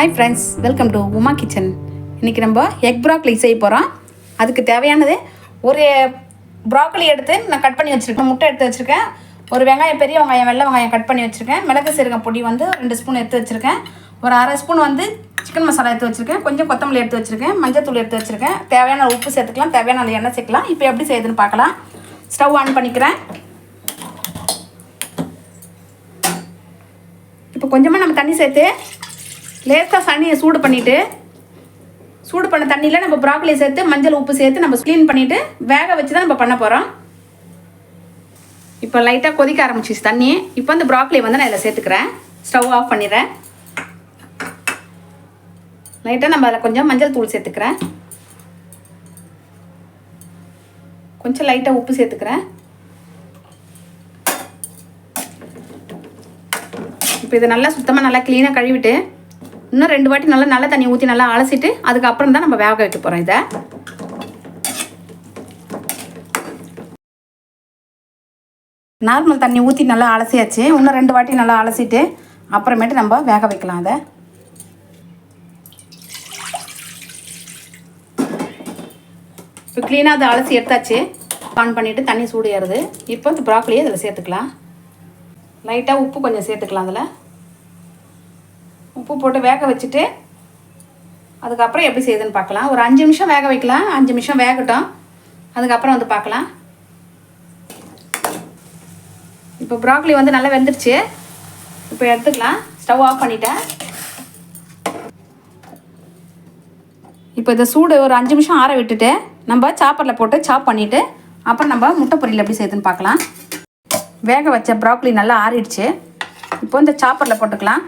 Hi friends, welcome to Uma kitchen. இன்றைக்கி நம்ம egg broccoli செய்ய போகிறோம். அதுக்கு தேவையானது ஒரு ப்ராக்கலி எடுத்து நான் கட் பண்ணி வச்சுருக்கேன், முட்டை எடுத்து வச்சுருக்கேன், ஒரு வெங்காயம், பெரிய வெங்காயம், வெள்ளை வெங்காயம் கட் பண்ணி வச்சுருக்கேன், மிளகு சீரகம் பொடி வந்து 2 ஸ்பூன் எடுத்து வச்சுருக்கேன், ஒரு அரை ஸ்பூன் வந்து சிக்கன் மசாலா எடுத்து வச்சுருக்கேன், கொஞ்சம் கொத்தமல்லி எடுத்து வச்சுருக்கேன், மஞ்சள் தூள் எடுத்து வச்சுருக்கேன், தேவையான உப்பு சேர்த்துக்கலாம், தேவையான எண்ணெய் சேர்க்கலாம். இப்போ எப்படி செய்யுதுன்னு பார்க்கலாம். ஸ்டவ் ஆன் பண்ணிக்கிறேன். இப்போ கொஞ்சமாக நம்ம தண்ணி சேர்த்து லேசாக தண்ணியை சூடு பண்ண தண்ணியில் நம்ம ப்ராக்கலி சேர்த்து மஞ்சள் உப்பு சேர்த்து நம்ம க்ளீன் பண்ணிவிட்டு வேக வச்சு தான் நம்ம பண்ண போகிறோம். இப்போ லைட்டாக கொதிக்க ஆரம்பிச்சிச்சு தண்ணி. இப்போ அந்த ப்ராக்கலி வந்து நான் இதில் சேர்த்துக்கிறேன். ஸ்டவ் ஆஃப் பண்ணிடுறேன். லைட்டாக நம்ம அதில் கொஞ்சம் மஞ்சள் தூள் சேர்த்துக்கிறேன், கொஞ்சம் லைட்டாக உப்பு சேர்த்துக்கிறேன். இப்போ இதை நல்லா சுத்தமாக நல்லா க்ளீனாக கழுவிட்டு இன்னும் 2 வாட்டி நல்ல தண்ணி ஊற்றி நல்லா அலசிட்டு அதுக்கப்புறம் தான் நம்ம வேக வைக்க போகிறோம். இதை நார்மல் தண்ணி ஊற்றி நல்லா அலசியாச்சு. இன்னும் 2 வாட்டி நல்லா அலசிட்டு அப்புறமேட்டு நம்ம வேக வைக்கலாம். அதை இப்போ க்ளீனாக அதை அலசி எடுத்தாச்சு. ஆன் பண்ணிவிட்டு தண்ணி சூடு ஏறுது. இப்போ இந்த ப்ராக்கலியை அதில் சேர்த்துக்கலாம். லைட்டாக உப்பு கொஞ்சம் சேர்த்துக்கலாம். அதில் உப்பு போட்டு வேக வச்சுட்டு அதுக்கப்புறம் எப்படி செய்யுதுன்னு பார்க்கலாம். ஒரு 5 நிமிஷம் வேக வைக்கலாம். 5 நிமிஷம் வேகட்டும், அதுக்கப்புறம் வந்து பார்க்கலாம். இப்போ ப்ராக்கலி வந்து நல்லா வெந்துடுச்சு. இப்போ எடுத்துக்கலாம். ஸ்டவ் ஆஃப் பண்ணிட்டேன். இப்போ இதை சூடு ஒரு 5 நிமிஷம் ஆற விட்டுட்டு நம்ம சாப்பரில் போட்டு சாப் பண்ணிவிட்டு அப்புறம் நம்ம முட்டை பொரியல் எப்படி செய்யுதுன்னு பார்க்கலாம். வேக வச்ச ப்ராக்கலி நல்லா ஆறிடுச்சு. இப்போ இந்த சாப்பரில் போட்டுக்கலாம்.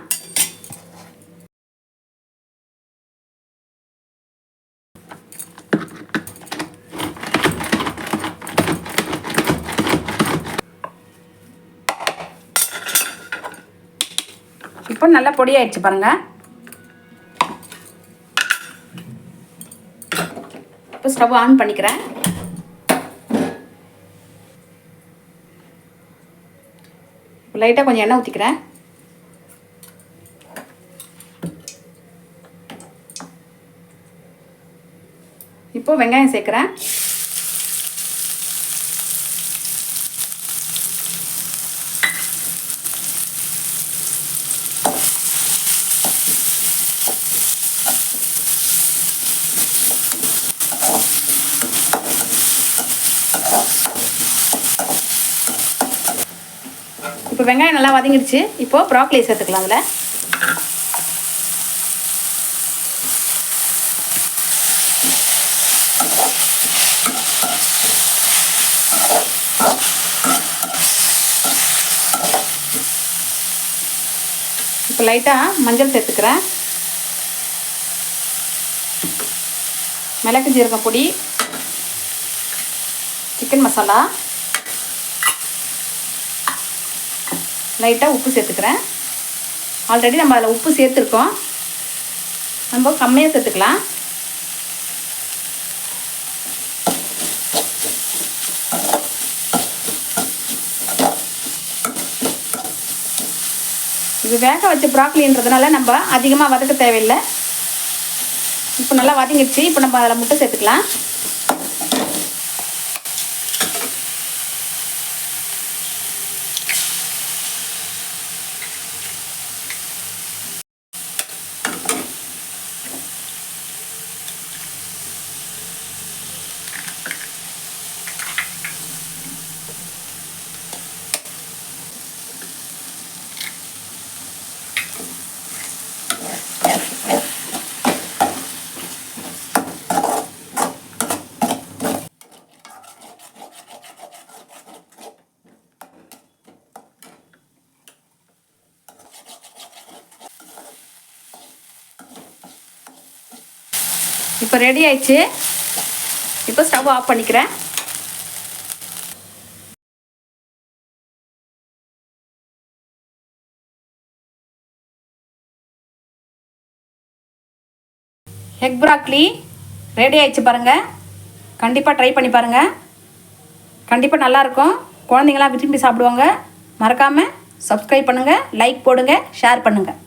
இப்போ நல்லா பொடியாயிடுச்சு பாருங்கள். இப்போ ஸ்டவ் ஆன் பண்ணிக்கிறேன். லைட்டாக கொஞ்சம் எண்ணெய் ஊற்றிக்கிறேன். இப்போ வெங்காயம் சேர்க்குறேன். இப்போ வெங்காயம் நல்லா வதங்கிடுச்சு. இப்போது ப்ராக்கலி சேர்த்துக்கலாம். அதில் இப்போ லைட்டாக மஞ்சள் சேர்த்துக்கிறேன், மிளகு ஜீரகம் பொடி, சிக்கன் மசாலா, லைட்டாக உப்பு சேர்த்துக்கிறேன். ஆல்ரெடி நம்ம அதில் உப்பு சேர்த்துருக்கோம், நம்ம கம்மியாக சேர்த்துக்கலாம். இது வேக வச்ச ப்ராக்கலின்றதுனால நம்ம அதிகமாக வதக்க தேவையில்லை. இப்போ நல்லா வதங்கிடுச்சு. இப்போ நம்ம அதில் முட்டை சேர்த்துக்கலாம். இப்போ ரெடி ஆயிடுச்சு. இப்போ ஸ்டவ் ஆஃப் பண்ணிக்கிறேன். எக் ப்ராக்கலி ரெடி ஆயிடுச்சு பாருங்கள். கண்டிப்பாக ட்ரை பண்ணி பாருங்கள். கண்டிப்பாக நல்லாயிருக்கும். குழந்தைங்களாம் விரும்பி சாப்பிடுவாங்க. மறக்காமல் சப்ஸ்கிரைப் பண்ணுங்கள், லைக் போடுங்க, ஷேர் பண்ணுங்கள்.